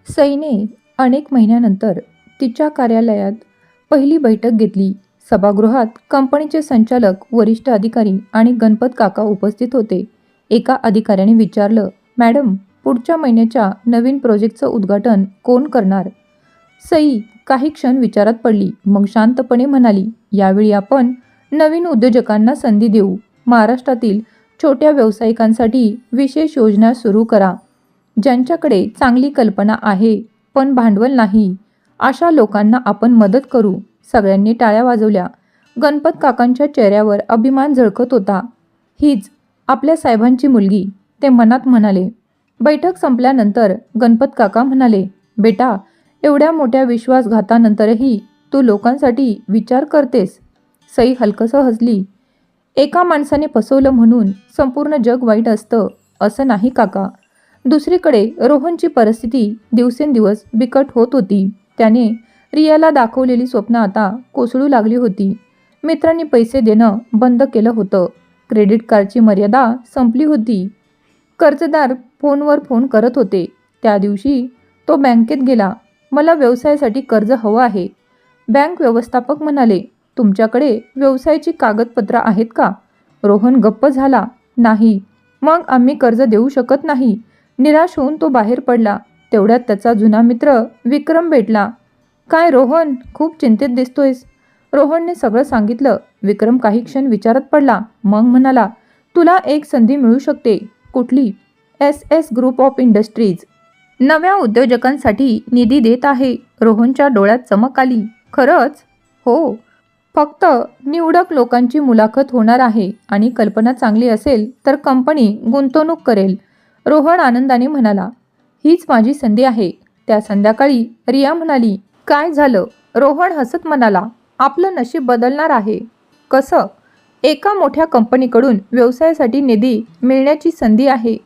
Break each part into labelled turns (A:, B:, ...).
A: सईने अनेक महिन्यानंतर तिच्या कार्यालयात पहिली बैठक घेतली. सभागृहात कंपनीचे संचालक, वरिष्ठ अधिकारी आणि गणपत काका उपस्थित होते. एका अधिकाऱ्याने विचारलं, "मॅडम, पुढच्या महिन्याच्या नवीन प्रोजेक्टचं उद्घाटन कोण करणार?" सई काही क्षण विचारात पडली. मग शांतपणे म्हणाली, "यावेळी आपण नवीन उद्योजकांना संधी देऊ. महाराष्ट्रातील छोट्या व्यावसायिकांसाठी विशेष योजना सुरू करा. ज्यांच्याकडे चांगली कल्पना आहे पण भांडवल नाही, अशा लोकांना आपण मदत करू." सगळ्यांनी टाळ्या वाजवल्या. गणपत काकांच्या चेहऱ्यावर अभिमान झळकत होता. "हीच आपल्या साहेबांची मुलगी," ते मनात म्हणाले. बैठक संपल्यानंतर गणपत काका म्हणाले, "बेटा, एवढ्या मोठ्या विश्वासघातानंतरही तू लोकांसाठी विचार करतेस." सई हलकसं हसली. "एका माणसाने फसवलं म्हणून संपूर्ण जग वाईट असतं असं नाही काका." दुसरीकडे रोहनची परिस्थिती दिवसेंदिवस बिकट होत होती. त्याने रियाला दाखवलेली स्वप्न आता कोसळू लागली होती. मित्रांनी पैसे देणं बंद केलं होतं. क्रेडिट कार्डची मर्यादा संपली होती. कर्जदार फोनवर फोन करत होते. त्या दिवशी तो बँकेत गेला. "मला व्यवसायासाठी कर्ज हवं आहे." बँक व्यवस्थापक म्हणाले, "तुमच्याकडे व्यवसायाची कागदपत्र आहेत का?" रोहन गप्प झाला. "नाही." "मग आम्ही कर्ज देऊ शकत नाही." निराश होऊन तो बाहेर पडला. तेवढ्यात त्याचा जुना मित्र विक्रम भेटला. "काय रोहन, खूप चिंतित दिसतोयस." रोहनने सगळं सांगितलं. विक्रम काही क्षण विचारात पडला. मग म्हणाला, "तुला एक संधी मिळू शकते." "कुठली?" "SS ग्रुप ऑफ इंडस्ट्रीज नव्या उद्योजकांसाठी निधी देत आहे." रोहनच्या डोळ्यात चमक आली. "खरंच?" "हो. फक्त निवडक लोकांची मुलाखत होणार आहे आणि कल्पना चांगली असेल तर कंपनी गुंतवणूक करेल." रोहन आनंदाने म्हणाला, "हीच माझी संधी आहे." त्या संध्याकाळी रिया म्हणाली, "काय झालं?" रोहन हसत म्हणाला, "आपलं नशीब बदलणार आहे." "कसं?" "एका मोठ्या कंपनीकडून व्यवसायासाठी निधी मिळण्याची संधी आहे."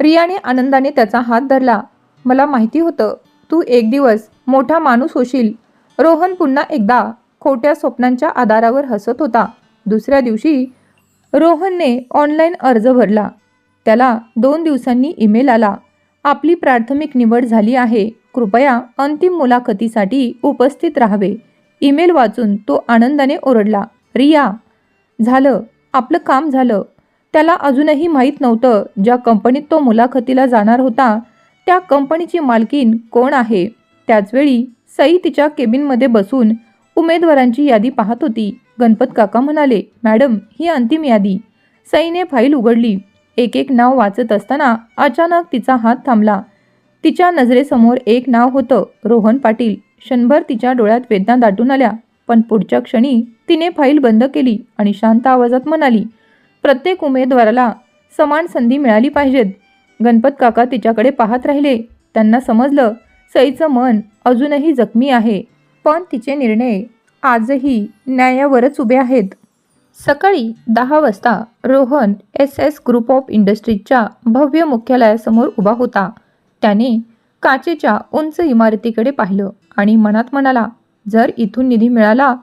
A: रियाने आनंदाने त्याचा हात धरला. "मला माहिती होतं तू एक दिवस मोठा माणूस होशील." रोहन पुन्हा एकदा खोट्या स्वप्नांच्या आधारावर हसत होता. दुसऱ्या दिवशी रोहनने ऑनलाईन अर्ज भरला. त्याला 2 दिवसांनी ईमेल आला, "आपली प्राथमिक निवड झाली आहे. कृपया अंतिम मुलाखतीसाठी उपस्थित राहावे." ईमेल वाचून तो आनंदाने ओरडला, "रिया, झालं, आपलं काम झालं." त्याला अजूनही माहीत नव्हतं ज्या कंपनीत तो मुलाखतीला जाणार होता त्या कंपनीची मालकीण कोण आहे. त्याचवेळी सई तिच्या केबिनमध्ये बसून उमेदवारांची यादी पाहत होती. गणपत काका म्हणाले, "मॅडम, ही अंतिम यादी." सईने फाईल उघडली. एक एक नाव वाचत असताना अचानक तिचा हात थांबला. तिच्या नजरेसमोर एक नाव होतं, रोहन पाटील. क्षणभर तिच्या डोळ्यात वेदना दाटून आल्या. पण पुढच्या क्षणी तिने फाईल बंद केली आणि शांत आवाजात म्हणाली, "प्रत्येक उमेदवाराला समान संधी मिळाली पाहिजेत." गणपत काका तिच्याकडे पाहत राहिले. त्यांना समजलं सईचं मन अजूनही जखमी आहे, पण तिचे निर्णय आजही न्यायावरच उभे आहेत. सकाळी 10 वाजता रोहन SS ग्रुप ऑफ इंडस्ट्रीजच्या भव्य मुख्यालयासमोर उभा होता. त्याने काचेच्या उंच इमारतीकडे पाहिलं आणि मनात म्हणाला, "जर इथून निधी मिळाला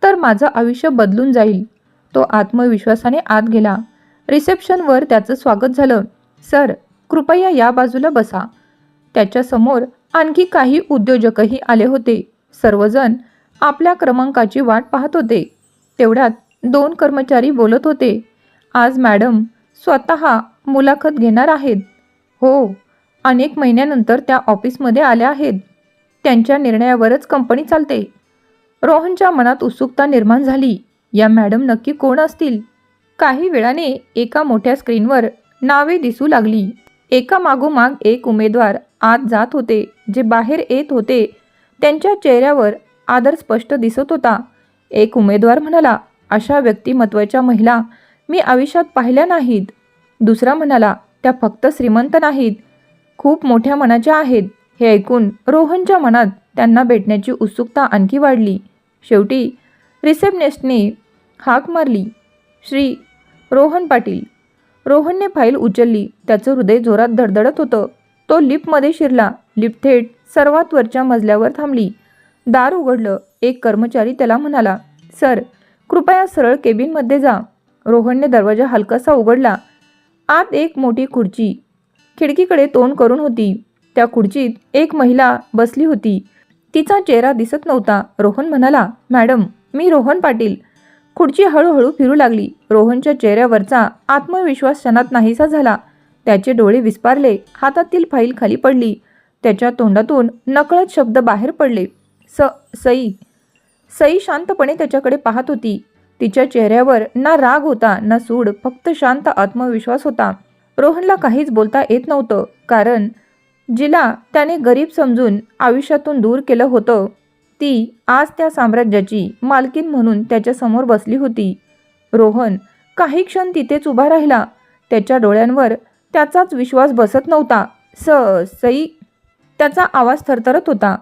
A: तर माझं आयुष्य बदलून जाईल." तो आत्मविश्वासाने आत गेला. रिसेप्शनवर त्याचं स्वागत झालं. "सर, कृपया या बाजूला बसा." त्याच्यासमोर आणखी काही उद्योजकही आले होते. सर्वजण आपल्या क्रमांकाची वाट पाहत होते. तेवढ्यात 2 कर्मचारी बोलत होते, "आज मॅडम स्वतः मुलाखत घेणार आहेत." "हो." अनेक महिन्यानंतर त्या ऑफिसमध्ये आल्या आहेत. त्यांच्या निर्णयावरच कंपनी चालते. रोहनच्या मनात उत्सुकता निर्माण झाली. या मॅडम नक्की कोण असतील? काही वेळाने एका मोठ्या स्क्रीनवर नावे दिसू लागली. एका मागोमाग एक उमेदवार आत जात होते. जे बाहेर येत होते त्यांच्या चेहऱ्यावर आदर स्पष्ट दिसत होता. एक उमेदवार म्हणाला, "अशा व्यक्तिमत्वाच्या महिला मी आयुष्यात पाहिल्या नाहीत." दुसरा म्हणाला, "त्या फक्त श्रीमंत नाहीत, खूप मोठ्या मनाच्या आहेत." हे ऐकून रोहनच्या मनात त्यांना भेटण्याची उत्सुकता आणखी वाढली. शेवटी रिसेप्शनिस्टने हाक मारली, "श्री रोहन पाटील." रोहनने फाईल उचलली. त्याचं हृदय जोरात धडधडत होतं. तो लिफ्टमध्ये शिरला. लिफ्ट थेट सर्वात वरच्या मजल्यावर थांबली. दार उघडलं. एक कर्मचारी त्याला म्हणाला, "सर, कृपया सरळ केबिनमध्ये जा." रोहनने दरवाजा हलकासा उघडला. आत एक मोठी खुर्ची खिडकीकडे तोंड करून होती. त्या खुर्चीत एक महिला बसली होती. तिचा चेहरा दिसत नव्हता. रोहन म्हणाला, मॅडम, मी रोहन पाटील. खुर्ची हळूहळू फिरू लागली. रोहनच्या चेहऱ्यावरचा आत्मविश्वास क्षणात नाहीसा झाला. त्याचे डोळे विस्पारले. हातातील फाईल खाली पडली. त्याच्या तोंडातून नकळत शब्द बाहेर पडले. सई. सई शांतपणे त्याच्याकडे पाहत होती. तिच्या चेहऱ्यावर ना राग होता ना सूड, फक्त शांत आत्मविश्वास होता. रोहनला काहीच बोलता येत नव्हतं, कारण जिला त्याने गरीब समजून आयुष्यातून दूर केलं होतं ती आज त्या साम्राज्याची मालकीन म्हणून त्याच्या समोर बसली होती. रोहन काही क्षण तिथेच उभा राहिला. त्याच्या डोळ्यांवर त्याचाच विश्वास बसत नव्हता. सई. त्याचा आवाज थरथरत होता.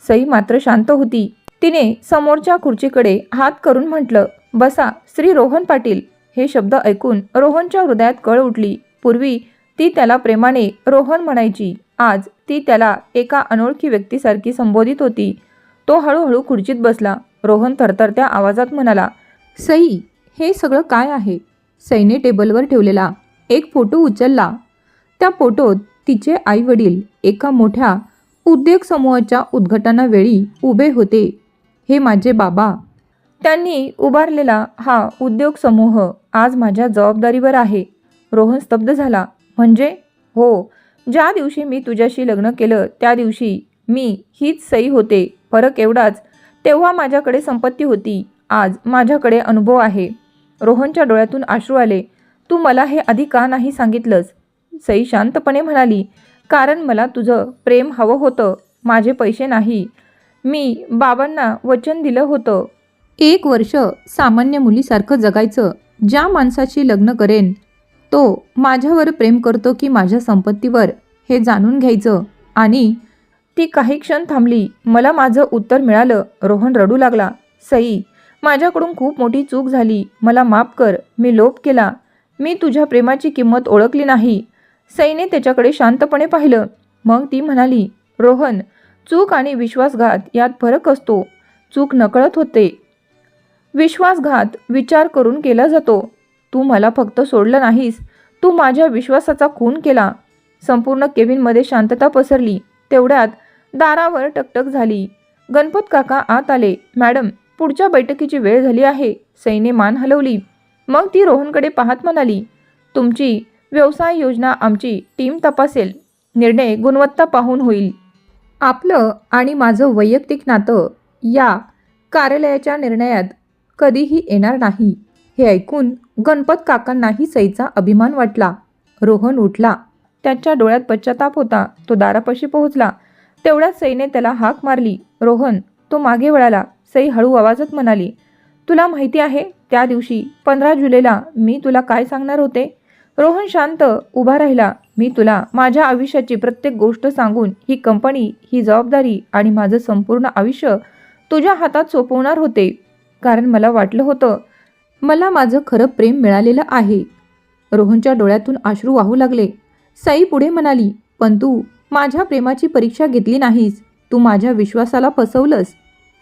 A: सई मात्र शांत होती. तिने समोरच्या खुर्चीकडे हात करून म्हटलं, बसा श्री रोहन पाटील. हे शब्द ऐकून रोहनच्या हृदयात कळ उठली. पूर्वी ती त्याला प्रेमाने रोहन म्हणायची. आज ती त्याला एका अनोळखी व्यक्तीसारखी संबोधित होती. तो हळूहळू खुर्चीत बसला. रोहन थरथरत्या आवाजात म्हणाला, सई, हे सगळं काय आहे? सईने टेबलवर ठेवलेला एक फोटो उचलला. त्या फोटोत तिचे आई वडील एका मोठ्या उद्योग समूहाच्या उद्घाटनावेळी उभे होते. हे माझे बाबा. त्यांनी उभारलेला हा उद्योग समूह आज माझ्या जबाबदारीवर आहे. रोहन स्तब्ध झाला. म्हणजे? हो, ज्या दिवशी मी तुझ्याशी लग्न केलं त्या दिवशी मी हीच सई होते. फरक एवढाच, तेव्हा माझ्याकडे संपत्ती होती, आज माझ्याकडे अनुभव आहे. रोहनच्या डोळ्यातून अश्रू आले. तू मला हे आधी का नाही सांगितलंस? सई शांतपणे म्हणाली, कारण मला तुझं प्रेम हवं होतं, माझे पैसे नाही. मी बाबांना वचन दिलं होतं, 1 वर्ष सामान्य मुलीसारखं जगायचं. ज्या माणसाशी लग्न करेन तो माझ्यावर प्रेम करतो की माझ्या संपत्तीवर, हे जाणून घ्यायचं. आणि ती काही क्षण थांबली. मला माझं उत्तर मिळालं. रोहन रडू लागला. सई, माझ्याकडून खूप मोठी चूक झाली. मला माफ कर. मी लोभ केला. मी तुझ्या प्रेमाची किंमत ओळखली नाही. सईने त्याच्याकडे शांतपणे पाहिलं. मग ती म्हणाली, रोहन, चूक आणि विश्वासघात यात फरक असतो. चूक नकळत होते. विश्वासघात विचार करून केला जातो. तू मला फक्त सोडलं नाहीस, तू माझ्या विश्वासाचा खून केला. संपूर्ण केबिनमध्ये शांतता पसरली. तेवढ्यात दारावर टकटक झाली. गणपत काका आत आले. मॅडम, पुढच्या बैठकीची वेळ झाली आहे. सईने मान हलवली. मग ती रोहनकडे पाहत म्हणाली, तुमची व्यवसाय योजना आमची टीम तपासेल. निर्णय गुणवत्ता पाहून होईल. आपलं आणि माझं वैयक्तिक नातं या कार्यालयाच्या निर्णयात कधीही येणार नाही. हे ऐकून गणपत काकांनाही सईचा अभिमान वाटला. रोहन उठला. त्याच्या डोळ्यात पश्चाताप होता. तो दारापाशी पोहोचला. तेवढ्यात सईने त्याला हाक मारली. रोहन. तो मागे वळाला. सई हळू आवाजात म्हणाली, तुला माहिती आहे त्या दिवशी 15 जुलैला मी तुला काय सांगणार होते? रोहन शांत उभा राहिला. मी तुला माझ्या आयुष्याची प्रत्येक गोष्ट सांगून ही कंपनी, ही जबाबदारी आणि माझं संपूर्ण आयुष्य तुझ्या हातात सोपवणार होते, कारण मला वाटलं होतं मला माझं खरं प्रेम मिळालेलं आहे. रोहनच्या डोळ्यातून अश्रू वाहू लागले. सई पुढे म्हणाली, पण तू माझ्या प्रेमाची परीक्षा घेतली नाहीस. तू माझ्या विश्वासाला फसवलंस.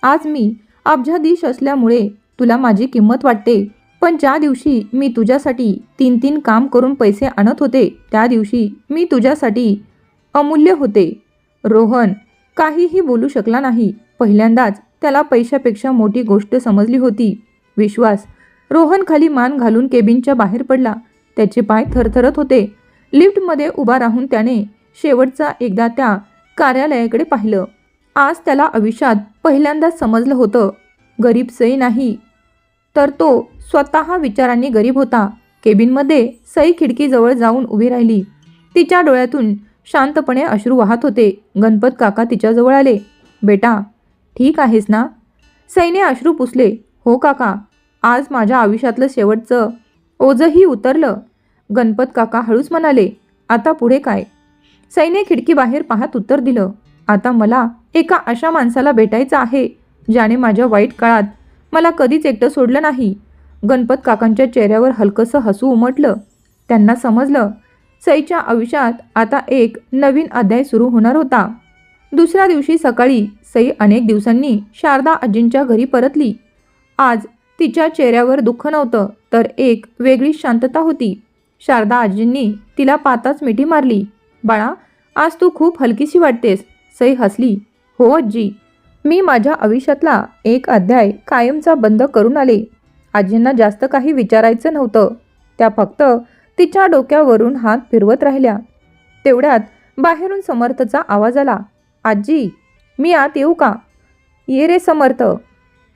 A: आज मी अब्जाधीश असल्यामुळे तुला माझी किंमत वाटते, पण ज्या दिवशी मी तुझ्यासाठी 3 काम करून पैसे आणत होते त्या दिवशी मी तुझ्यासाठी अमूल्य होते. रोहन काहीही बोलू शकला नाही. पहिल्यांदाच त्याला पैशापेक्षा मोठी गोष्ट समजली होती, विश्वास. रोहन खाली मान घालून केबिनच्या बाहेर पडला. त्याचे पाय थरथरत होते. लिफ्टमध्ये उभा राहून त्याने शेवटचा एकदा त्या कार्यालयाकडे पाहिलं. आज त्याला आयुष्यात पहिल्यांदाच समजलं होतं, गरीब सई नाही तर तो स्वतः विचारांनी गरीब होता. केबिनमध्ये सई खिडकीजवळ जाऊन उभी राहिली. तिच्या डोळ्यातून शांतपणे अश्रू वाहत होते. गणपत काका तिच्याजवळ आले. बेटा, ठीक आहेस ना? सईने अश्रू पुसले. हो काका, आज माझ्या आयुष्यातलं शेवटचं ओझंही उतरलं. गणपत काका हळूच म्हणाले, आता पुढे काय? सईने खिडकीबाहेर पाहत उत्तर दिलं, आता मला एका अशा माणसाला भेटायचं आहे ज्याने माझ्या वाईट काळात मला कधीच एकटं सोडलं नाही. गणपत काकांच्या चेहऱ्यावर हलकंसं हसू उमटलं. त्यांना समजलं, सईच्या आयुष्यात आता एक नवीन अध्याय सुरू होणार होता. दुसऱ्या दिवशी सकाळी सई अनेक दिवसांनी शारदा आजींच्या घरी परतली. आज तिच्या चेहऱ्यावर दुःख नव्हतं, तर एक वेगळी शांतता होती. शारदा आजींनी तिला पाताच मिठी मारली. बाळा, आज तू खूप हलकीशी वाटतेस. सई हसली. हो आजी, मी माझ्या आयुष्यातला एक अध्याय कायमचा बंद करून आले. आजींना जास्त काही विचारायचं नव्हतं. त्या फक्त तिच्या डोक्यावरून हात फिरवत राहिल्या. तेवढ्यात बाहेरून समर्थचा आवाज आला. आजी, मी आत येऊ का? ये रे समर्थ.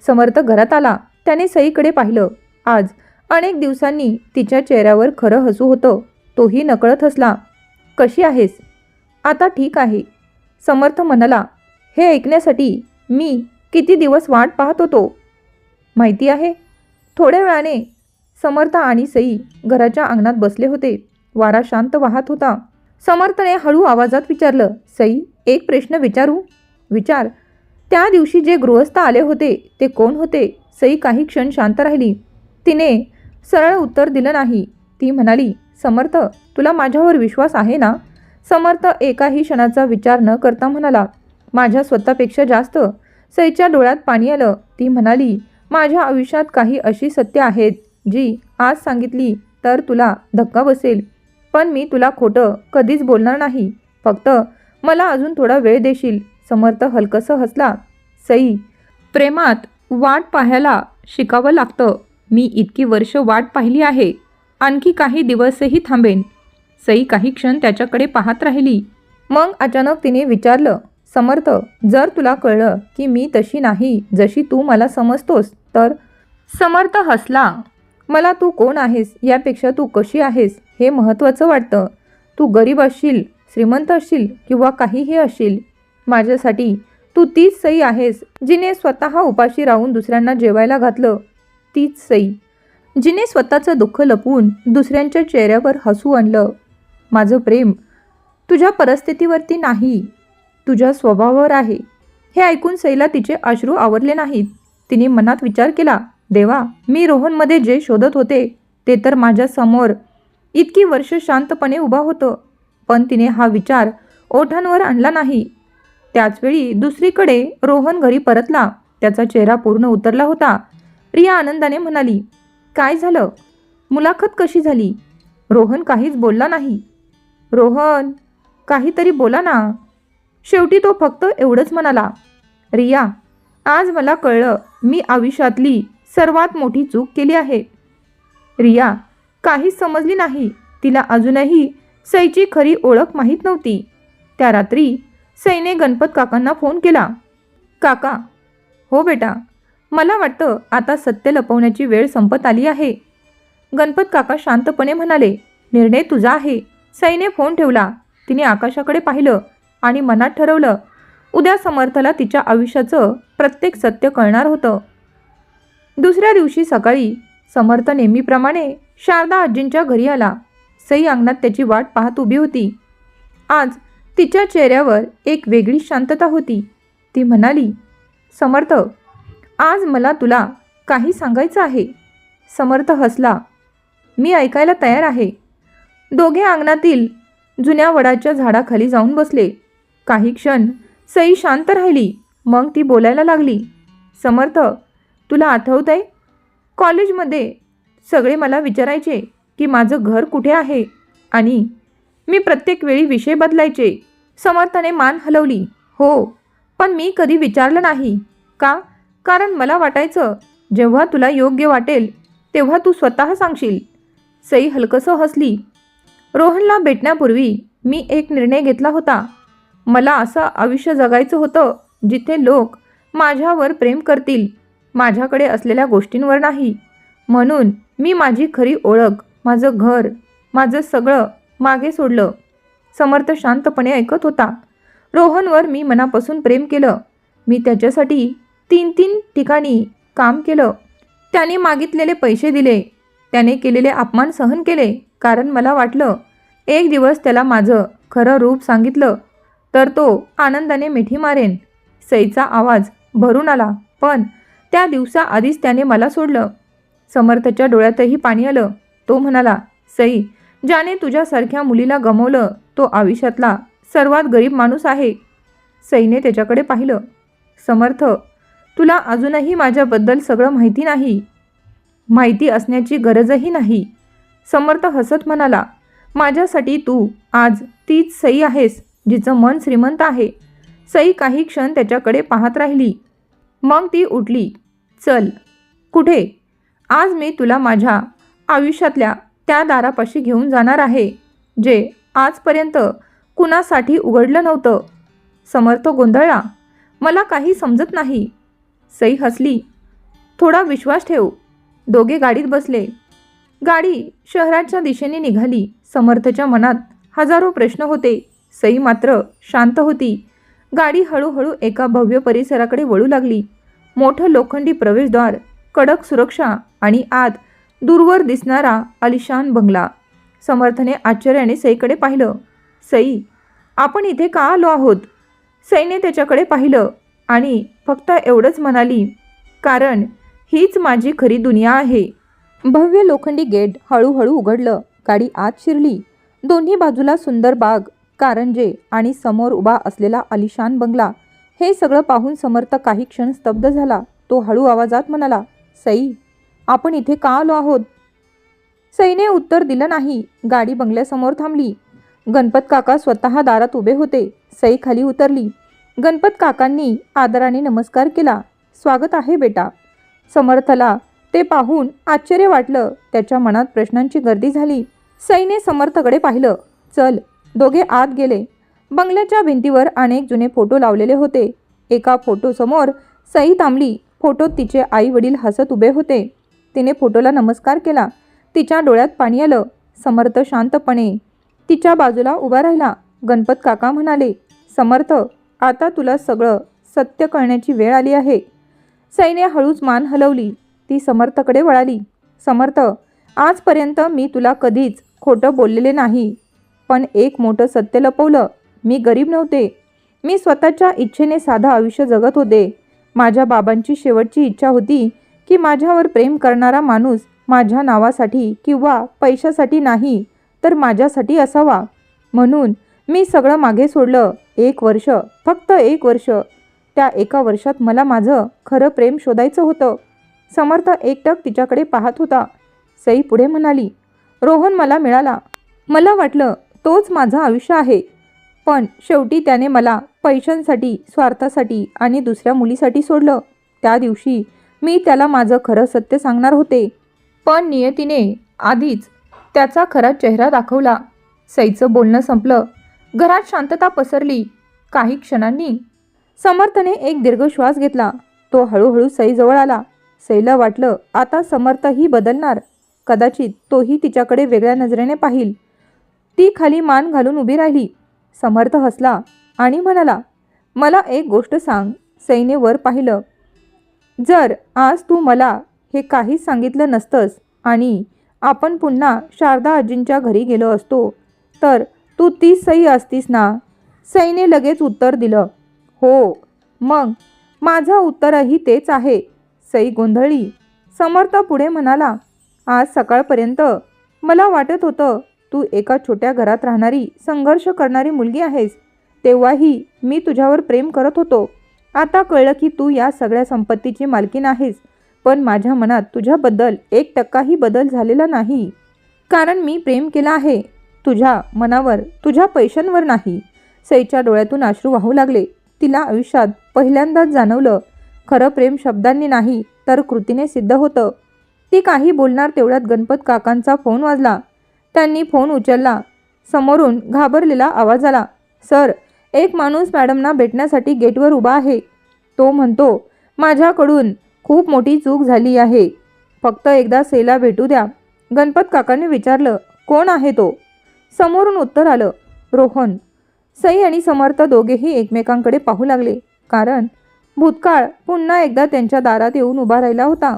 A: समर्थ घरात आला. त्याने सईकडे पाहिलं. आज अनेक दिवसांनी तिच्या चेहऱ्यावर खरं हसू होतं. तोही नकळत हसला. कशी आहेस? आता ठीक आहे, समर्थ म्हणाला. हे ऐकण्यासाठी मी किती दिवस वाट पाहत होतो माहिती आहे. थोड्या वेळाने समर्थ आणि सई घराच्या अंगणात बसले होते. वारा शांत वाहत होता. समर्थने हळू आवाजात विचारलं. सई, एक प्रश्न विचारू? विचार. त्या दिवशी जे गृहस्थ आले होते ते कोण होते? सई काही क्षण शांत राहिली. तिने सरळ उत्तर दिलं नाही. ती म्हणाली, समर्थ, तुला माझ्यावर विश्वास आहे ना? समर्थ एकाही क्षणाचा विचार न करता म्हणाला, माझ्या स्वतःपेक्षा जास्त. सईच्या डोळ्यात पाणी आलं. ती म्हणाली, माझ्या आयुष्यात काही अशी सत्य आहेत जी आज सांगितली तर तुला धक्का बसेल. पण मी तुला खोटं कधीच बोलणार नाही. फक्त मला अजून थोडा वेळ देशील? समर्थ हलकसं हसला. सई, प्रेमात वाट पाहायला शिकावं लागतं. मी इतकी वर्ष वाट पाहिली आहे. आणखी काही दिवसही थांबेन. सई काही क्षण त्याच्याकडे पाहत राहिली. मग अचानक तिने विचारलं, समर्थ, जर तुला कळलं की मी तशी नाही जशी तू मला समजतोस तर? समर्थ हसला. मला तू कोण आहेस यापेक्षा तू कशी आहेस हे महत्त्वाचं वाटतं. तू गरीब असशील, श्रीमंत असशील किंवा काहीही असशील, माझ्यासाठी तू तीच सई आहेस जिने स्वतः उपाशी राहून दुसऱ्यांना जेवायला घातलं. तीच सई जिने स्वतःचं दुःख लपवून दुसऱ्यांच्या चेहऱ्यावर हसू आणलं. माझं प्रेम तुझ्या परिस्थितीवरती नाही, तुझ्या स्वभावावर आहे. हे ऐकून सईला तिचे अश्रू आवरले नाहीत. तिने मनात विचार केला, देवा, मी रोहनमध्ये जे शोधत होते ते तर माझ्या समोर इतकी वर्ष शांतपणे उभा होतं. पण तिने हा विचार ओठांवर आणला नाही. त्याचवेळी दुसरीकडे रोहन घरी परतला. त्याचा चेहरा पूर्ण उतरला होता. रिया आनंदाने म्हणाली, काय झालं? मुलाखत कशी झाली? रोहन काहीच बोलला नाही. रोहन, काहीतरी बोला ना. शेवटी तो फक्त एवढंच म्हणाला, रिया, आज मला कळलं मी आयुष्यातली सर्वात मोठी चूक केली आहे. रिया काहीच समजली नाही. तिला अजूनही सईची खरी ओळख माहीत नव्हती. त्या रात्री सईने गणपत काकांना फोन केला. काका, हो बेटा, मला वाटतं आता सत्य लपवण्याची वेळ संपत आली आहे. गणपत काका शांतपणे म्हणाले, निर्णय तुझा आहे. सईने फोन ठेवला. तिने आकाशाकडे पाहिलं आणि मनात ठरवलं, उद्या समर्थला तिच्या आयुष्याचं प्रत्येक सत्य कळणार होतं. दुसऱ्या दिवशी सकाळी समर्थ नेहमीप्रमाणे शारदा आजींच्या घरी आला. सई अंगणात त्याची वाट पाहत उभी होती. आज तिच्या चेहऱ्यावर एक वेगळी शांतता होती. ती म्हणाली, समर्थ, आज मला तुला काही सांगायचं आहे. समर्थ हसला. मी ऐकायला तयार आहे. दोघे अंगणातील जुन्या वडाच्या झाडाखाली जाऊन बसले. काही क्षण सई शांत राहिली. मग ती बोलायला लागली, समर्थ, तुला आठवतंय कॉलेजमध्ये सगळे मला विचारायचे की माझं घर कुठे आहे आणि मी प्रत्येक वेळी विषय बदलायचे. समर्थने मान हलवली. हो, पण मी कधी विचारलं नाही. का? कारण मला वाटायचं जेव्हा तुला योग्य वाटेल तेव्हा तू स्वतः सांगशील. सई हलकसं हसली. रोहनला भेटण्यापूर्वी मी एक निर्णय घेतला होता. मला असं आयुष्य जगायचं होतं जिथे लोक माझ्यावर प्रेम करतील, माझ्याकडे असलेल्या गोष्टींवर नाही. म्हणून मी माझी खरी ओळख, माझं घर, माझं सगळं मागे सोडलं. समर्थ शांतपणे ऐकत होता. रोहनवर मी मनापासून प्रेम केलं. मी त्याच्यासाठी 3 ठिकाणी काम केलं. त्याने मागितलेले पैसे दिले. त्याने केलेले अपमान सहन केले. कारण मला वाटलं एक दिवस त्याला माझं खरं रूप सांगितलं तर तो आनंदाने मिठी मारेन. सईचा आवाज भरून आला. पण त्या दिवसाआधीच त्याने मला सोडलं. समर्थच्या डोळ्यातही पाणी आलं. तो म्हणाला, सई, ज्याने तुझ्यासारख्या मुलीला गमावलं तो आयुष्यातला सर्वात गरीब माणूस आहे. सईने त्याच्याकडे पाहिलं. समर्थ, तुला अजूनही माझ्याबद्दल सगळं माहिती नाही. माहिती असण्याची गरजही नाही. समर्थ हसत म्हणाला, माझ्यासाठी तू आज तीच सई आहेस जिचं मन श्रीमंत आहे. सई काही क्षण त्याच्याकडे पाहत राहिली. मग ती उठली. चल. कुठे? आज मी तुला माझ्या आयुष्यातल्या त्या दारापाशी घेऊन जाणार आहे जे आजपर्यंत कुणासाठी उघडलं नव्हतं. समर्थ गोंधळला. मला काही समजत नाही. सई हसली. थोडा विश्वास ठेव. दोघे गाडीत बसले. गाडी शहराच्या दिशेने निघाली. समर्थच्या मनात हजारो प्रश्न होते. सई मात्र शांत होती. गाडी हळूहळू एका भव्य परिसराकडे वळू लागली. मोठं लोखंडी प्रवेशद्वार, कडक सुरक्षा आणि आत दूरवर दिसणारा आलिशान बंगला. समर्थने आश्चर्याने सईकडे पाहिलं. सई, आपण इथे का आलो आहोत? सईने त्याच्याकडे पाहिलं आणि फक्त एवढंच म्हणाली, कारण हीच माझी खरी दुनिया आहे. भव्य लोखंडी गेट हळूहळू उघडलं. गाडी आत शिरली. दोन्ही बाजूला सुंदर बाग, कारंजे आणि समोर उभा असलेला आलिशान बंगला. हे सगळं पाहून समर्थ काही क्षण स्तब्ध झाला. तो हळू आवाजात म्हणाला, सई, आपण इथे का आलो आहोत? सईने उत्तर दिलं नाही. गाडी बंगल्यासमोर थांबली. गणपत काका स्वतः दारात उभे होते. सई खाली उतरली. गणपत काकांनी आदराने नमस्कार केला. स्वागत आहे बेटा. समर्थला ते पाहून आश्चर्य वाटलं. त्याच्या मनात प्रश्नांची गर्दी झाली. सईने समर्थकडे पाहिलं. चल. दोघे आत गेले. बंगल्याच्या भिंतीवर अनेक जुने फोटो लावलेले होते. एका फोटोसमोर सई थांबली. फोटोत तिचे आई वडील हसत उभे होते. तिने फोटोला नमस्कार केला. तिच्या डोळ्यात पाणी आलं. समर्थ शांतपणे तिच्या बाजूला उभा राहिला. गणपत काका म्हणाले, समर्थ, आता तुला सगळं सत्य कळण्याची वेळ आली आहे. सईने हळूच मान हलवली. ती समर्थकडे वळाली. समर्थ, आजपर्यंत मी तुला कधीच खोटं बोललेले नाही. पण एक मोठं सत्य लपवलं. मी गरीब नव्हते. मी स्वतःच्या इच्छेने साधं आयुष्य जगत होते. माझ्या बाबांची शेवटची इच्छा होती की माझ्यावर प्रेम करणारा माणूस माझ्या नावासाठी किंवा पैशासाठी नाही तर माझ्यासाठी असावा. म्हणून मी सगळं मागे सोडलं. 1 वर्ष, फक्त 1 वर्ष. त्या एका वर्षात मला माझं खरं प्रेम शोधायचं होतं. समर्थ एकटक तिच्याकडे पाहत होता. सई पुढे म्हणाली, रोहन मला मिळाला. मला वाटलं तोच माझं आयुष्य आहे. पण शेवटी त्याने मला पैशांसाठी, स्वार्थासाठी आणि दुसऱ्या मुलीसाठी सोडलं. त्या दिवशी मी त्याला माझं खरं सत्य सांगणार होते. पण नियतीने आधीच त्याचा खरा चेहरा दाखवला. सईचं बोलणं संपलं. घरात शांतता पसरली. काही क्षणांनी समर्थने एक दीर्घ श्वास घेतला. तो हळूहळू सईजवळ आला. सईला वाटलं आता समर्थही बदलणार. कदाचित तोही तिच्याकडे वेगळ्या नजरेने पाहिल. ती खाली मान घालून उभी राहिली. समर्थ हसला आणि म्हणाला, मला एक गोष्ट सांग. सईने वर पाहिलं. जर आज तू मला हे काहीच सांगितलं नसतंस आणि आपण पुन्हा शारदा आजींच्या घरी गेलो असतो तर तू ती सई असतीस ना? सईने लगेच उत्तर दिलं, हो. मग माझं उत्तरही तेच आहे. सई गोंधळली. समर्थ पुढे म्हणाला, आज सकाळपर्यंत मला वाटत होतं तू एका छोट्या घरात राहणारी, संघर्ष करणारी मुलगी आहेस. तेव्हाही मी तुझ्यावर प्रेम करत होतो. आता कळलं की तू या सगळ्या संपत्तीची मालकीण आहेस. पण माझ्या मनात तुझ्याबद्दल 1% बदल झालेला नाही. कारण मी प्रेम केलं आहे तुझ्या मनावर, तुझ्या पैशांवर नाही. सईच्या डोळ्यातून अश्रू वाहू लागले. तिला आयुष्यात पहिल्यांदाच जाणवलं, खरं प्रेम शब्दांनी नाही तर कृतीने सिद्ध होतं. ती काही बोलणार तेवढ्यात गणपत काकांचा फोन वाजला. त्यांनी फोन उचलला. समोरून घाबरलेला आवाज आला, सर, एक माणूस मॅडमना भेटण्यासाठी गेटवर उभा आहे. तो म्हणतो, माझ्याकडून खूप मोठी चूक झाली आहे. फक्त एकदा सईला भेटू द्या. गणपत काकांनी विचारलं, कोण आहे तो? समोरून उत्तर आलं, रोहन. सई आणि समर्थ दोघेही एकमेकांकडे पाहू लागले. कारण भूतकाळ पुन्हा एकदा त्यांच्या दारात येऊन उभा राहिला होता.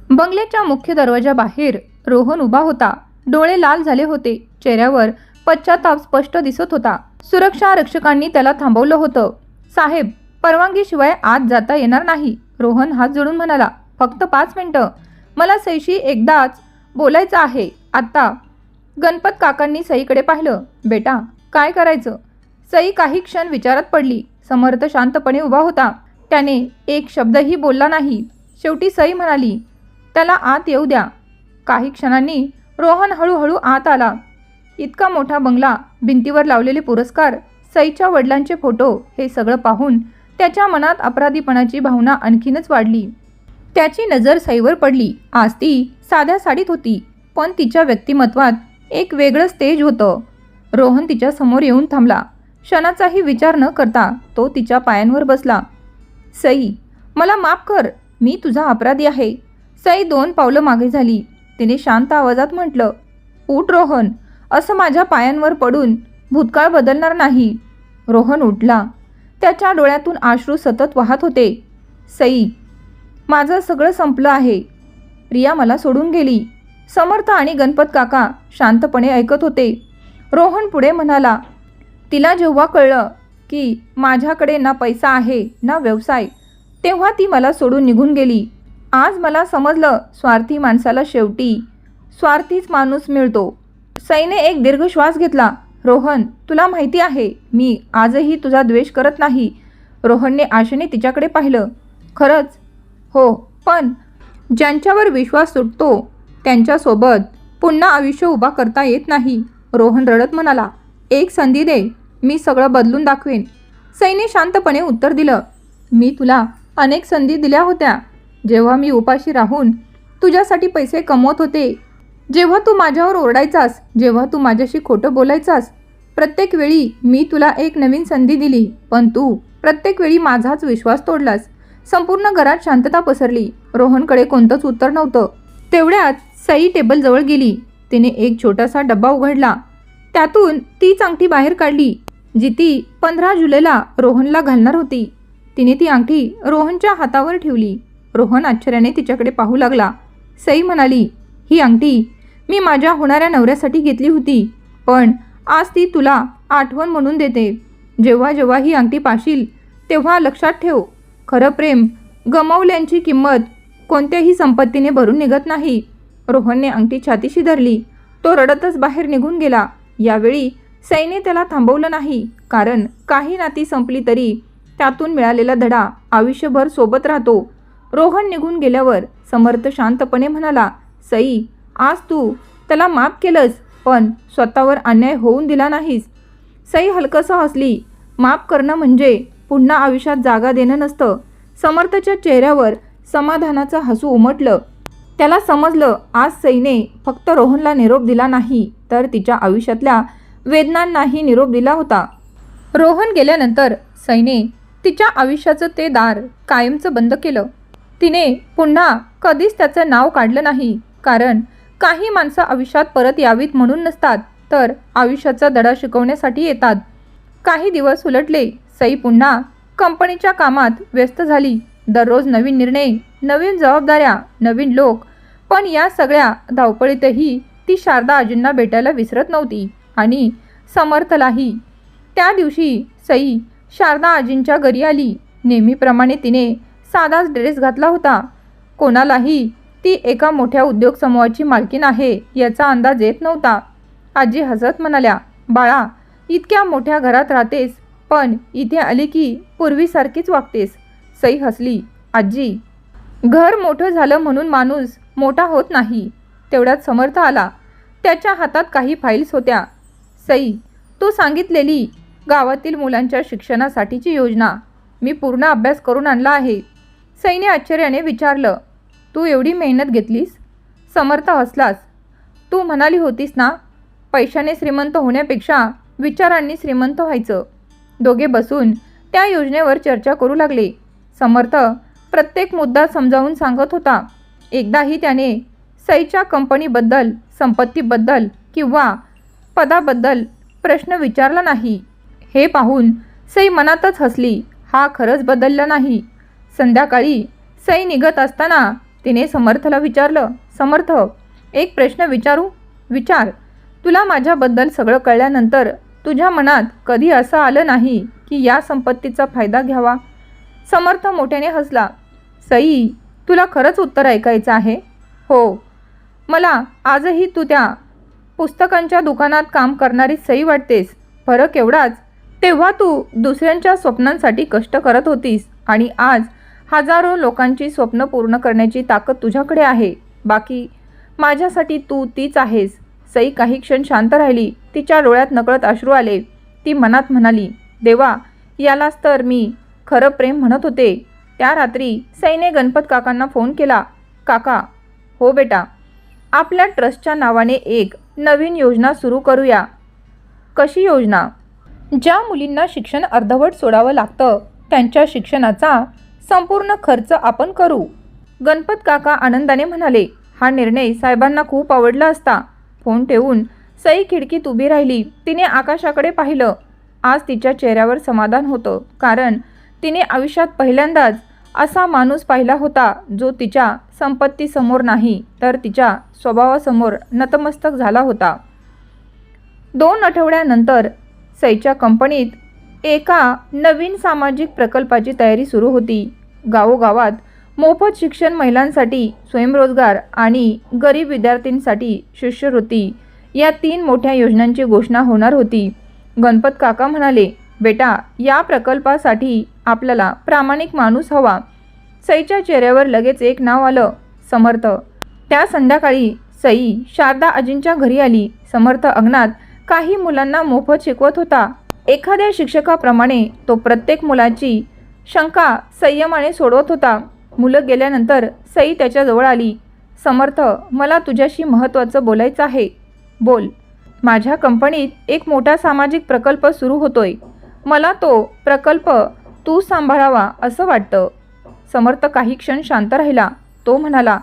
A: बंगल्याच्या मुख्य दरवाजाबाहेर रोहन उभा होता. डोळे लाल झाले होते. चेहऱ्यावर पश्चाताप स्पष्ट दिसत होता. सुरक्षा रक्षकांनी त्याला थांबवलं होतं. साहेब, परवानगीशिवाय आत जाता येणार नाही. रोहन हात जोडून म्हणाला, फक्त 5 मिनिटं. मला सईशी एकदाच बोलायचं आहे आत्ता. गणपत काकांनी सईकडे पाहिलं. बेटा, काय करायचं? सई काही क्षण विचारात पडली. समर्थ शांतपणे उभा होता. त्याने एक शब्दही बोलला नाही. शेवटी सई म्हणाली, त्याला आत येऊ द्या. काही क्षणांनी रोहन हळूहळू आत आला. इतका मोठा बंगला, भिंतीवर लावलेले पुरस्कार, सईच्या वडिलांचे फोटो हे सगळं पाहून त्याच्या मनात अपराधीपणाची भावना आणखीनच वाढली. त्याची नजर सईवर पडली. आज ती साध्या साडीत होती, पण तिच्या व्यक्तिमत्वात एक वेगळंच तेज होतं. रोहन तिच्या समोर येऊन थांबला. क्षणाचाही विचार न करता तो तिच्या पायांवर बसला. सई, मला माफ कर, मी तुझा अपराधी आहे. सई 2 पावलं मागे झाली. तिने शांत आवाजात म्हटलं, उठ रोहन, असं माझ्या पायांवर पडून भूतकाळ बदलणार नाही. रोहन उठला. त्याच्या डोळ्यातून अश्रू सतत वाहत होते. सई, माझं सगळं संपलं आहे. रिया मला सोडून गेली. समर्थ आणि गणपत काका शांतपणे ऐकत होते. रोहन पुढे म्हणाला, तिला जेव्हा कळलं की माझ्याकडे ना पैसा आहे ना व्यवसाय, तेव्हा ती मला सोडून निघून गेली. आज मला समजलं, स्वार्थी माणसाला शेवटी स्वार्थीच माणूस मिळतो. सईने एक दीर्घ श्वास घेतला. रोहन, तुला माहिती आहे, मी आजही तुझा द्वेष करत नाही. रोहनने आशेने तिच्याकडे पाहिलं. खरंच? हो, पण ज्यांच्यावर विश्वास सुटतो त्यांच्यासोबत पुन्हा आयुष्य उभा करता येत नाही. रोहन रडत म्हणाला, एक संधी दे, मी सगळं बदलून दाखवेन. सईने शांतपणे उत्तर दिलं, मी तुला अनेक संधी दिल्या होत्या. जेव्हा मी उपाशी राहून तुझ्यासाठी पैसे कमवत होते, जेव्हा तू माझ्यावर ओरडायचास, जेव्हा तू माझ्याशी खोटं बोलायचास, प्रत्येक वेळी मी तुला एक नवीन संधी दिली, पण तू प्रत्येक वेळी माझाच विश्वास तोडलास. संपूर्ण घरात शांतता पसरली. रोहनकडे कोणतंच उत्तर नव्हतं. तेवढ्यात सई टेबलजवळ गेली. तिने एक छोटासा डब्बा उघडला. त्यातून तीच अंगठी बाहेर काढली, जी ती 15 जुलैला रोहनला घालणार होती. तिने ती अंगठी रोहनच्या हातावर ठेवली. रोहन आश्चर्याने तिच्याकडे पाहू लागला. सई म्हणाली, ही अंगठी मी माझ्या होणाऱ्या नवऱ्यासाठी घेतली होती, पण आज ती तुला आठवण म्हणून देते. जेव्हा जेव्हा ही अंगठी पाशील तेव्हा लक्षात ठेव, खरं प्रेम गमावल्यांची किंमत कोणत्याही संपत्तीने भरून निघत नाही. रोहनने अंगठी छातीशी धरली. तो रडतच बाहेर निघून गेला. यावेळी सईने त्याला थांबवलं नाही, कारण काही नाती संपली तरी त्यातून मिळालेला धडा आयुष्यभर सोबत राहतो. रोहन निघून गेल्यावर समर्थ शांतपणे म्हणाला, सई, आज तू त्याला माफ केलंस, पण स्वतःवर अन्याय होऊन दिला नाहीस. सई हलकसं हसली. माफ करणं म्हणजे पुन्हा आयुष्यात जागा देणं नसतं. समर्थच्या चेहऱ्यावर समाधानाचं हसू उमटलं. त्याला समजलं, आज सईने फक्त रोहनला निरोप दिला नाही, तर तिच्या आयुष्यातल्या वेदनांनाही निरोप दिला होता. रोहन गेल्यानंतर सईने तिच्या आयुष्याचं ते दार कायमचं बंद केलं. तिने पुन्हा कधीच त्याचं नाव काढलं नाही, कारण काही माणसं आयुष्यात परत यावीत म्हणून नसतात, तर आयुष्याचा धडा शिकवण्यासाठी येतात. काही दिवस उलटले. सई पुन्हा कंपनीच्या कामात व्यस्त झाली. दररोज नवीन निर्णय, नवीन जबाबदाऱ्या, नवीन लोक. पण या सगळ्या धावपळीतही ती शारदा आजींना भेटायला विसरत नव्हती, आणि समर्थलाही. त्या दिवशी सई शारदा आजींच्या घरी आली. नेहमीप्रमाणे तिने साधाच ड्रेस घातला होता. कोणालाही ती एका मोठ्या उद्योग समूहाची मालकीण आहे याचा अंदाज येत नव्हता. आजी हसत म्हणाल्या, बाळा, इतक्या मोठ्या घरात राहतेस, पण इथे आली की पूर्वीसारखीच वागतेस. सई हसली. आजी, घर मोठं झालं म्हणून माणूस मोठा होत नाही. तेवढ्यात समर्थ आला. त्याच्या हातात काही फाईल्स होत्या. सई, तू सांगितलेली गावातील मुलांच्या शिक्षणासाठीची योजना मी पूर्ण अभ्यास करून आणला आहे. सईने आश्चर्याने विचारलं, तू एवढी मेहनत घेतलीस? समर्थ हसलास. तू म्हणाली होतीस ना, पैशाने श्रीमंत होण्यापेक्षा विचारांनी श्रीमंत व्हायचं. दोघे बसून त्या योजनेवर चर्चा करू लागले. समर्थ प्रत्येक मुद्दा समजावून सांगत होता. एकदाही त्याने सईच्या कंपनीबद्दल, संपत्तीबद्दल किंवा पदाबद्दल प्रश्न विचारला नाही. हे पाहून सई मनातच हसली. हा खरंच बदलला नाही. संध्याकाळी सई निघत असताना तिने समर्थला विचारलं, समर्थ, एक प्रश्न विचारू? विचार. तुला माझ्याबद्दल सगळं कळल्यानंतर तुझ्या मनात कधी असं आलं नाही की या संपत्तीचा फायदा घ्यावा? समर्थ मोठ्याने हसला. सई, तुला खरंच उत्तर ऐकायचं आहे? हो. मला आजही तू त्या पुस्तकांच्या दुकानात काम करणारी सई वाटतेस. फरक एवढाच, तेव्हा तू दुसऱ्यांच्या स्वप्नांसाठी कष्ट करत होतीस, आणि आज हजारो लोकांची स्वप्न पूर्ण करण्याची ताकद तुझ्याकडे आहे. बाकी माझ्यासाठी तू तीच आहेस. सई काही क्षण शांत राहिली. तिच्या डोळ्यात नकळत अश्रू आले. ती मनात म्हणाली, देवा, यालाच तर मी खरं प्रेम म्हणत होते. त्या रात्री सईने गणपत काकांना फोन केला. काका, हो बेटा, आपल्या ट्रस्टच्या नावाने एक नवीन योजना सुरू करूया. कशी योजना? ज्या मुलींना शिक्षण अर्धवट सोडावं लागतं त्यांच्या शिक्षणाचा संपूर्ण खर्च आपण करू. गणपत काका आनंदाने म्हणाले. हा निर्णय साहेबांना खूप आवडला असता. फोन ठेवून सई खिडकीत उभी राहिली. तिने आकाशाकडे पाहिलं. आज तिच्या चेहऱ्यावर समाधान होतं, कारण तिने आयुष्यात पहिल्यांदाच असा माणूस पाहिला होता जो तिच्या संपत्तीसमोर नाही तर तिच्या स्वभावासमोर नतमस्तक झाला होता. 2 आठवड्यानंतर सईच्या कंपनीत एका नवीन सामाजिक प्रकल्पाची तयारी सुरू होती. गावोगावात मोफत शिक्षण, महिलांसाठी स्वयंरोजगार आणि गरीब विद्यार्थ्यांसाठी शिष्यवृत्ती या 3 मोठ्या योजनांची घोषणा होणार होती. गणपत काका म्हणाले, बेटा, या प्रकल्पासाठी आपल्याला प्रामाणिक माणूस हवा. सईच्या चेहऱ्यावर लगेच एक नाव आलं, समर्थ. त्या संध्याकाळी सई शारदा आजींच्या घरी आली. समर्थ अंगणात काही मुलांना मोफत शिकवत होता. एखाद्या शिक्षकाप्रमाणे तो प्रत्येक मुलाची शंका संयमाने सोडवत होता. मुलं गेल्यानंतर सई त्याच्याजवळ आली. समर्थ, मला तुझ्याशी महत्त्वाचं बोलायचं आहे. बोल. माझ्या कंपनीत एक मोठा सामाजिक प्रकल्प सुरू होतोय. मला तो प्रकल्प तू सांभाळावा असं वाटतं. समर्थ काही क्षण शांत राहिला. तो म्हणाला,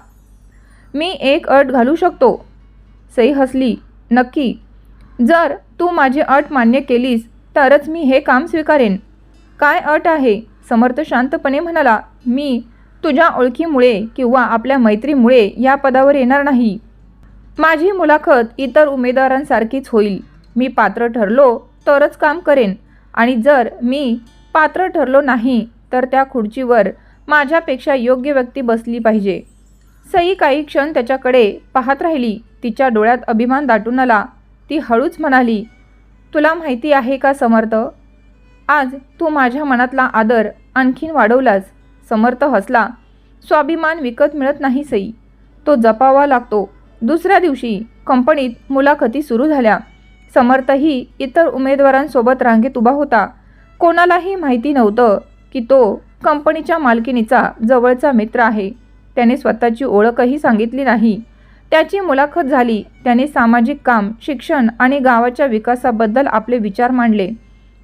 A: मी एक अट घालू शकतो. सई हसली. नक्की. जर तू माझी अट मान्य केलीस तरच मी हे काम स्वीकारेन. काय अट आहे? समर्थ शांतपणे म्हणाला, मी तुझ्या ओळखीमुळे किंवा आपल्या मैत्रीमुळे या पदावर येणार नाही. माझी मुलाखत इतर उमेदवारांसारखीच होईल. मी पात्र ठरलो तरच काम करेन आणि जर मी पात्र ठरलो नाही तर त्या खुर्चीवर माझ्यापेक्षा योग्य व्यक्ती बसली पाहिजे. सई काही क्षण त्याच्याकडे पाहत राहिली. तिच्या डोळ्यात अभिमान दाटून आला. ती हळूच म्हणाली, तुला माहिती आहे का समर्थ, आज तू माझ्या मनातला आदर आणखीन वाढवलास. समर्थ हसला. स्वाभिमान विकत मिळत नाही सई, तो जपावा लागतो. दुसऱ्या दिवशी कंपनीत मुलाखती सुरू झाल्या. समर्थही इतर उमेदवारांसोबत रांगेत उभा होता. कोणालाही माहिती नव्हतं की तो कंपनीच्या मालकिनीचा जवळचा मित्र आहे. त्याने स्वतःची ओळखही सांगितली नाही. त्याची मुलाखत झाली. त्याने सामाजिक काम, शिक्षण आणि गावाच्या विकासाबद्दल आपले विचार मांडले.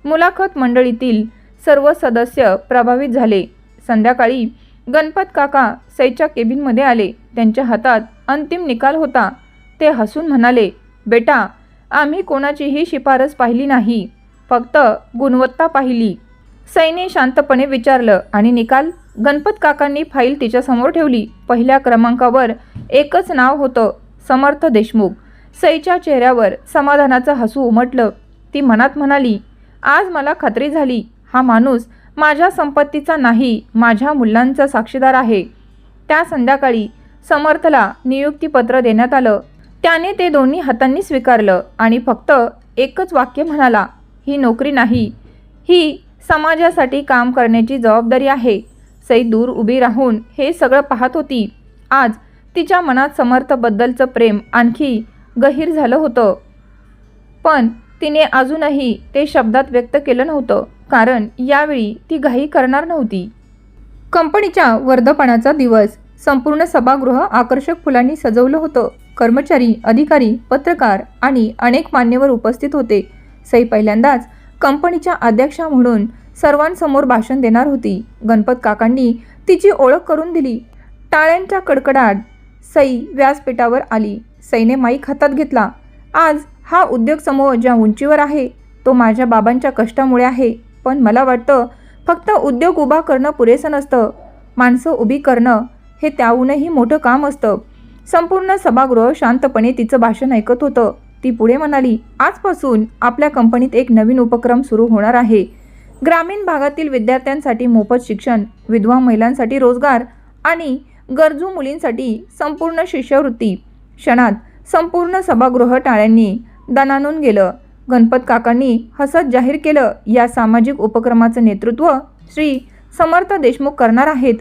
A: मुलाखत मंडळीतील सर्व सदस्य प्रभावित झाले. संध्याकाळी गणपत काका सईच्या केबिनमध्ये आले. त्यांच्या हातात अंतिम निकाल होता. ते हसून म्हणाले, बेटा, आम्ही कोणाचीही शिफारस पाहिली नाही, फक्त गुणवत्ता पाहिली. सईने शांतपणे विचारलं, आणि निकाल? गणपत काकांनी फाईल तिच्यासमोर ठेवली. पहिल्या क्रमांकावर एकच नाव होतं, समर्थ देशमुख. सईच्या चेहऱ्यावर समाधानाचं हसू उमटलं. ती मनात म्हणाली, आज मला खात्री झाली, हा माणूस माझ्या संपत्तीचा नाही, माझ्या मुलांचा साक्षीदार आहे. त्या संध्याकाळी समर्थला नियुक्तीपत्र देण्यात आलं. त्याने ते दोन्ही हातांनी स्वीकारलं आणि फक्त एकच वाक्य म्हणाला, ही नोकरी नाही, ही समाजासाठी काम करण्याची जबाबदारी आहे. सई दूर उभी राहून हे सगळं पाहत होती. आज तिच्या मनात समर्थबद्दलचं प्रेम आणखी गहीर झालं होतं, पण तिने अजूनही ते शब्दात व्यक्त केलं नव्हतं, कारण यावेळी ती घाई करणार नव्हती. कंपनीच्या वर्धापनाचा दिवस. संपूर्ण सभागृह आकर्षक फुलांनी सजवलं होतं. कर्मचारी, अधिकारी, पत्रकार आणि अनेक मान्यवर उपस्थित होते. सई पहिल्यांदाच कंपनीच्या अध्यक्षा म्हणून सर्वांसमोर भाषण देणार होती. गणपत काकांनी तिची ओळख करून दिली. टाळ्यांच्या कडकडाट सई व्यासपीठावर आली. सईने माईक हातात घेतला. आज हा उद्योग समूह ज्या उंचीवर आहे तो माझ्या बाबांच्या कष्टामुळे आहे, पण मला वाटतं फक्त उद्योग उभा करणं पुरेसं नसतं, माणसं उभी करणं हे त्याहूनही मोठं काम असतं. संपूर्ण सभागृह शांतपणे तिचं भाषण ऐकत होतं. ती पुढे म्हणाली, आजपासून आपल्या कंपनीत एक नवीन उपक्रम सुरू होणार आहे. ग्रामीण भागातील विद्यार्थ्यांसाठी मोफत शिक्षण, विधवा महिलांसाठी रोजगार आणि गरजू मुलींसाठी संपूर्ण शिष्यवृत्ती. क्षणात संपूर्ण सभागृह टाळ्यांनी दणाणून गेलं. गणपत काकांनी हसत जाहीर केलं, या सामाजिक उपक्रमाचं नेतृत्व श्री समर्थ देशमुख करणार आहेत.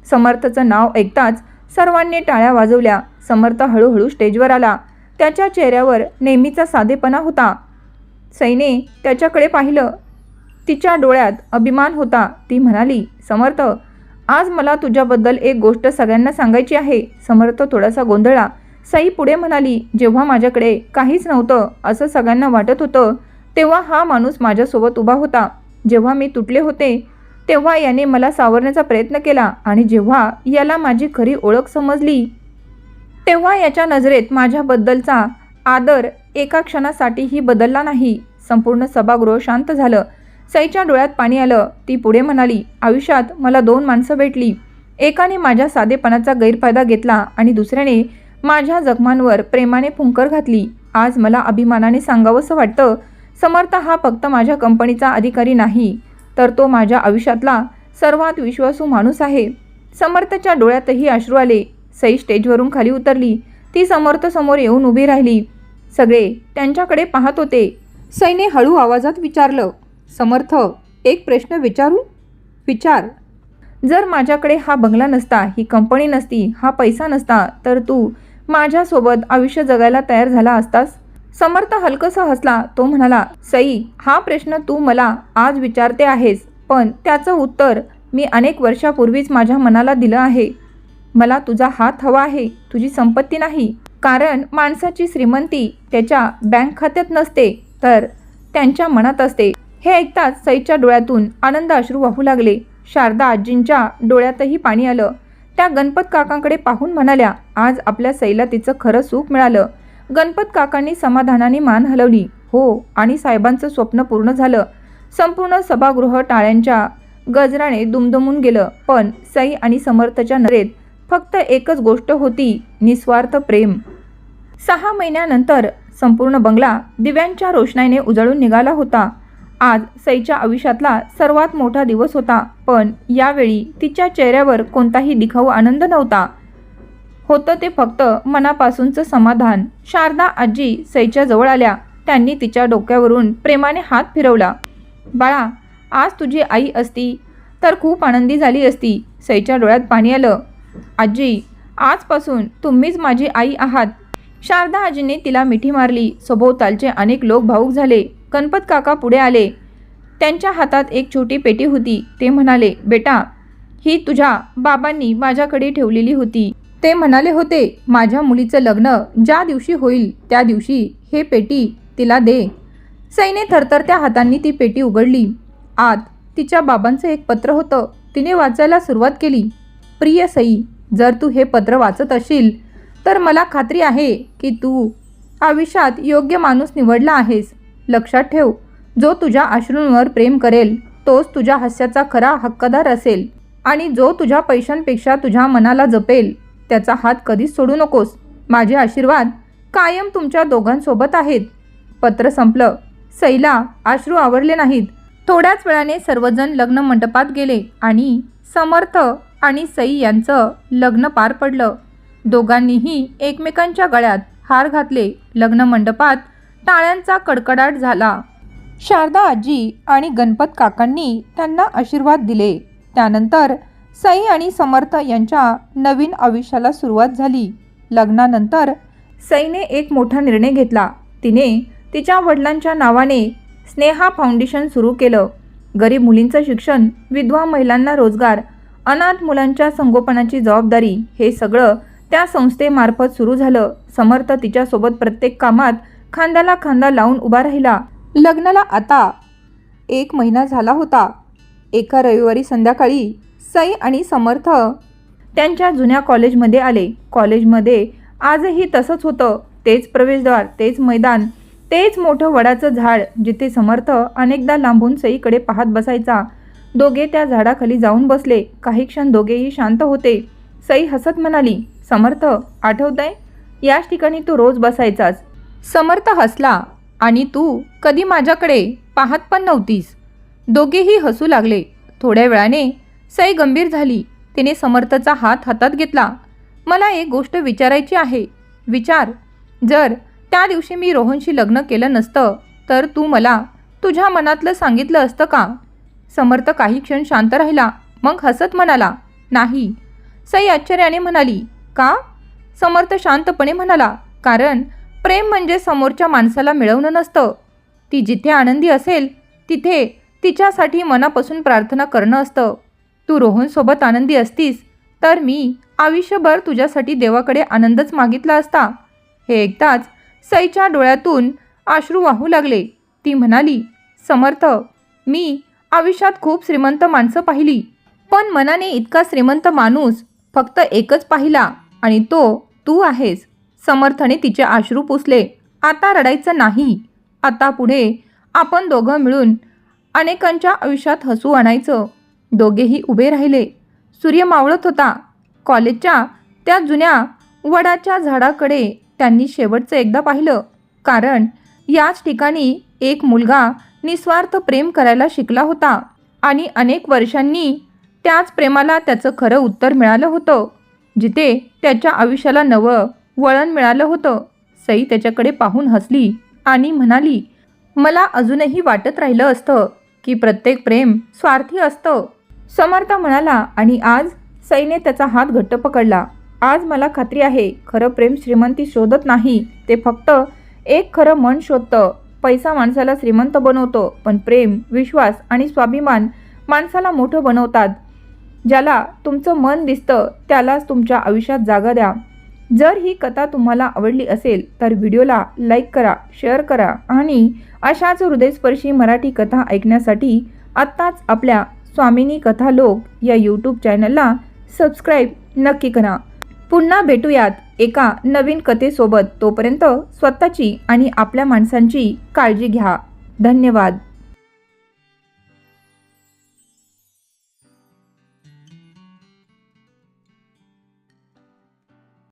A: समर्थचं नाव ऐकताच सर्वांनी टाळ्या वाजवल्या. समर्थ हळूहळू स्टेजवर आला. त्याच्या चेहऱ्यावर नेहमीचा साधेपणा होता. सईने त्याच्याकडे पाहिलं. तिच्या डोळ्यात अभिमान होता. ती म्हणाली, समर्थ, आज मला तुझ्याबद्दल एक गोष्ट सगळ्यांना सांगायची आहे. समर्थ थोडासा गोंधळला. सई पुढे म्हणाली, जेव्हा माझ्याकडे काहीच नव्हतं असं सगळ्यांना वाटत होतं, तेव्हा हा माणूस माझ्यासोबत उभा होता. जेव्हा मी तुटले होते तेव्हा याने मला सावरण्याचा प्रयत्न केला आणि जेव्हा याला माझी खरी ओळख समजली तेव्हा याच्या नजरेत माझ्याबद्दलचा आदर एका क्षणासाठीही बदलला नाही. संपूर्ण सभागृह शांत झालं. सईच्या डोळ्यात पाणी आलं. ती पुढे म्हणाली, आयुष्यात मला 2 माणसं भेटली. एकाने माझ्या साधेपणाचा गैरफायदा घेतला आणि दुसऱ्याने माझ्या जखमांवर प्रेमाने फुंकर घातली. आज मला अभिमानाने सांगावंसं वाटतं, समर्थ हा फक्त माझ्या कंपनीचा अधिकारी नाही, तर तो माझ्या आयुष्यातला सर्वात विश्वासू माणूस आहे. समर्थच्या डोळ्यातही अश्रू आले. सई स्टेजवरून खाली उतरली. ती समर्थ समोर येऊन उभी राहिली. सगळे त्यांच्याकडे पाहत होते. सईने हळू आवाजात विचारलं, समर्थ, एक प्रश्न विचारू? विचार. जर माझ्याकडे हा बंगला नसता, ही कंपनी नसती, हा पैसा नसता, तर तू माझ्यासोबत आयुष्य जगायला तयार झाला असतास? समर्थ हलकसा हसला. तो म्हणाला, सई, हा प्रश्न तू मला आज विचारते आहेस, पण त्याचं उत्तर मी अनेक वर्षापूर्वीच माझ्या मनाला दिलं आहे. मला तुझा हात हवा आहे, तुझी संपत्ती नाही. कारण माणसाची श्रीमंती त्याच्या बँक खात्यात नसते, तर त्यांच्या मनात असते. हे ऐकताच सईच्या डोळ्यातून आनंद अश्रू वाहू लागले. शारदा आजींच्या डोळ्यातही पाणी आलं. त्या गणपत काकांकडे पाहून म्हणाल्या, आज आपल्या सईला तिचं खरं सुख मिळालं. गणपत काकांनी समाधानाने मान हलवली. हो, आणि साहेबांचं स्वप्न पूर्ण झालं. संपूर्ण सभागृह टाळ्यांच्या गजराने दुमदुमून गेलं. पण सई आणि समर्थच्या नजरेत फक्त एकच गोष्ट होती, निस्वार्थ प्रेम. 6 महिन्यानंतर संपूर्ण बंगला दिव्यांच्या रोषणाईने उजळून निघाला होता. आज सईच्या आयुष्यातला सर्वात मोठा दिवस होता, पण यावेळी तिच्या चेहऱ्यावर कोणताही दिखाऊ आनंद नव्हता. होतं ते फक्त मनापासूनचं समाधान. शारदा आजी सईच्या जवळ आल्या. त्यांनी तिच्या डोक्यावरून प्रेमाने हात फिरवला. बाळा, आज तुझी आई असती तर खूप आनंदी झाली असती. सईच्या डोळ्यात पाणी आलं. आजी, आजपासून तुम्हीच माझी आई आहात. शारदा आजीने तिला मिठी मारली. सभोवतालचे अनेक लोक भावूक झाले. गणपत काका पुढे आले. त्यांच्या हातात एक छोटी पेटी होती. ते म्हणाले, बेटा, ही तुझ्या बाबांनी माझ्याकडे ठेवलेली होती. ते म्हणाले होते, माझ्या मुलीचं लग्न ज्या दिवशी होईल त्या दिवशी हे पेटी तिला दे. सईने थरथरत्या हातांनी ती पेटी उघडली. आत तिच्या बाबांचं एक पत्र होतं. तिने वाचायला सुरुवात केली. प्रिय सई, जर तू हे पत्र वाचत असशील तर मला खात्री आहे की तू आयुष्यात योग्य माणूस निवडला आहेस. लक्षात ठेव, जो तुझ्या अश्रूंवर प्रेम करेल तोच तुझ्या हास्याचा खरा हक्कदार असेल, आणि जो तुझ्या पैशांपेक्षा तुझ्या मनाला जपेल त्याचा हात कधीच सोडू नकोस. माझे आशीर्वाद कायम तुमच्या दोघांसोबत आहेत. पत्र संपलं. सईला अश्रू आवरले नाहीत. थोड्याच वेळाने सर्वजण लग्न मंडपात गेले आणि समर्थ आणि सई यांचं लग्न पार पडलं. दोघांनीही एकमेकांच्या गळ्यात हार घातले. लग्न मंडपात टाळ्यांचा कडकडाट झाला. शारदा आजी आणि गणपत काकांनी त्यांना आशीर्वाद दिले. त्यानंतर सई आणि समर्थ यांच्या नवीन आयुष्याला सुरुवात झाली. लग्नानंतर सईने एक मोठा निर्णय घेतला. तिने तिच्या वडिलांच्या नावाने स्नेहा फाउंडेशन सुरू केलं. गरीब मुलींचं शिक्षण, विधवा महिलांना रोजगार, अनाथ मुलांच्या संगोपनाची जबाबदारी, हे सगळं त्या संस्थेमार्फत सुरू झालं. समर्थ तिच्यासोबत प्रत्येक कामात खांद्याला खांदा लावून उभा राहिला. लग्नाला आता 1 महिना झाला होता. एका रविवारी संध्याकाळी सई आणि समर्थ त्यांच्या जुन्या कॉलेजमध्ये आले. कॉलेजमध्ये आजही तसंच होतं. तेच प्रवेशद्वार, तेच मैदान, तेच मोठं वडाचं झाड, जिथे समर्थ अनेकदा लांबून सईकडे पाहत बसायचा. दोघे त्या झाडाखाली जाऊन बसले. काही क्षण दोघेही शांत होते. सई हसत म्हणाली, समर्थ, आठवतंय? याच ठिकाणी तू रोज बसायचास. समर्थ हसला, आणि तू कधी माझ्याकडे पाहत पण नव्हतीस. दोघेही हसू लागले. थोड्या वेळाने सई गंभीर झाली. तिने समर्थचा हात हातात घेतला. मला एक गोष्ट विचारायची आहे. विचार. जर त्या दिवशी मी रोहनशी लग्न केलं नसतं तर तू मला तुझ्या मनातलं सांगितलं असतं का? समर्थ काही क्षण शांत राहिला. मग हसत म्हणाला, नाही. सई आश्चर्याने म्हणाली, का? समर्थ शांतपणे म्हणाला, कारण प्रेम म्हणजे समोरच्या माणसाला मिळवणं नसतं. ती जिथे आनंदी असेल तिथे तिच्यासाठी मनापासून प्रार्थना करणं असतं. तू रोहनसोबत आनंदी असतीस तर मी आयुष्यभर तुझ्यासाठी देवाकडे आनंदच मागितला असता. हे ऐकताच सईच्या डोळ्यातून अश्रू वाहू लागले. ती म्हणाली, समर्थ, मी आयुष्यात खूप श्रीमंत माणसं पाहिली, पण मनाने इतका श्रीमंत माणूस फक्त एकच पाहिला आणि तो तू आहेस. समर्थने तिचे अश्रू पुसले. आता रडायचं नाही. आता पुढे आपण दोघं मिळून अनेकांच्या आयुष्यात हसू आणायचं. दोघेही उभे राहिले. सूर्य मावळत होता. कॉलेजच्या त्या जुन्या वडाच्या झाडाकडे त्यांनी शेवटचं एकदा पाहिलं, कारण याच ठिकाणी एक मुलगा निस्वार्थ प्रेम करायला शिकला होता आणि अनेक वर्षांनी त्याच प्रेमाला त्याचं खरं उत्तर मिळालं होतं, जिथे त्याच्या आयुष्याला नवं वळण मिळालं होतं. सई त्याच्याकडे पाहून हसली आणि म्हणाली, मला अजूनही वाटत राहिलं असतं की प्रत्येक प्रेम स्वार्थी असतं. समर्थ म्हणाला आणि आज सईने त्याचा हात घट्ट पकडला. आज मला खात्री आहे, खरं प्रेम श्रीमंती शोधत नाही, ते फक्त एक खरं मन शोधतं. पैसा माणसाला श्रीमंत बनवतो, पण प्रेम, विश्वास आणि स्वाभिमान माणसाला मोठं बनवतात. ज्याला तुमचं मन दिसतं त्यालाच तुमच्या आयुष्यात जागा द्या. जर ही कथा तुम्हाला आवडली असेल तर व्हिडिओला लाईक करा, शेअर करा आणि अशाच हृदयस्पर्शी मराठी कथा ऐकण्यासाठी आत्ताच आपल्या स्वामिनी कथालोक या यूट्यूब चॅनलला सबस्क्राईब नक्की करा. पुन्हा भेटूयात एका नवीन कथेसोबत. तोपर्यंत स्वतःची आणि आपल्या माणसांची काळजी घ्या. धन्यवाद.